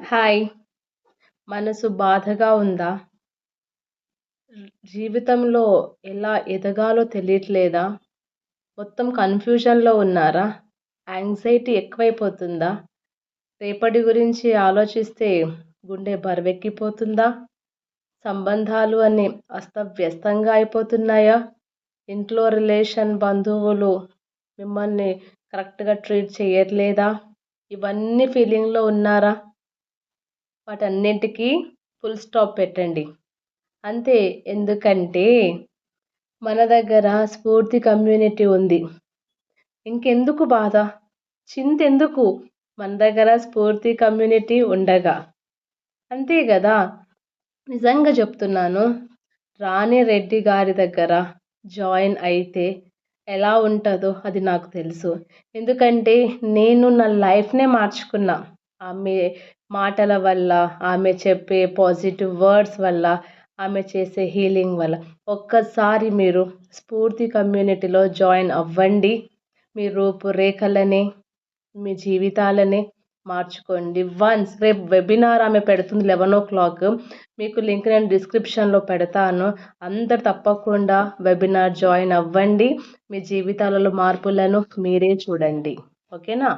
Hi! మనసు బాధగా ఉందా? జీవితంలో ఎలా ఎదగాలో తెలియట్లేదా? మొత్తం కన్‌ఫ్యూజన్‌లో ఉన్నారా? యాంగ్జైటీ ఎక్కువైపోతుందా? రేపటి గురించి ఆలోచిస్తే గుండె బరువెక్కిపోతుందా? సంబంధాలు అన్నీ అస్తవ్యస్తంగా అయిపోతున్నాయా? ఇంట్లో బంధువులు మిమ్మల్ని కరెక్ట్‌గా ట్రీట్ చేయట్లేదా? ఇవన్నీ ఫీలింగ్‌లో ఉన్నారా? వాటన్నింటికి ఫుల్ స్టాప్ పెట్టండి. అంతే. ఎందుకంటే మన దగ్గర స్ఫూర్తి కమ్యూనిటీ ఉంది. ఇంకెందుకు బాధ? చింతెందుకు? మన దగ్గర స్ఫూర్తి కమ్యూనిటీ ఉండగా. అంతే గదా! నిజంగా చెప్తున్నాను. రాణి రెడ్డి గారి దగ్గర జాయిన్ అయితే ఎలా ఉంటదో అది నాకు తెలుసు. ఎందుకంటే నేను నా లైఫ్‌నే మార్చుకున్నా. ఆమె మాటల వల్ల, ఆమె చెప్పే పాజిటివ్ వర్డ్స్ వల్ల, ఆమె చేసే హీలింగ్ వల్ల. ఒక్కసారి మీరు స్ఫూర్తి కమ్యూనిటీలో జాయిన్ అవ్వండి. మీ రూపురేఖలని, మీ జీవితాలని మార్చుకోండి. రేపు వెబినార్ ఆమె పెడుతుంది 11:00. మీకు లింక్ నేను డిస్క్రిప్షన్‌లో పెడతాను. అందరు తప్పకుండా వెబినార్ జాయిన్ అవ్వండి. మీ జీవితాలలో మార్పులను మీరే చూడండి. ఓకేనా?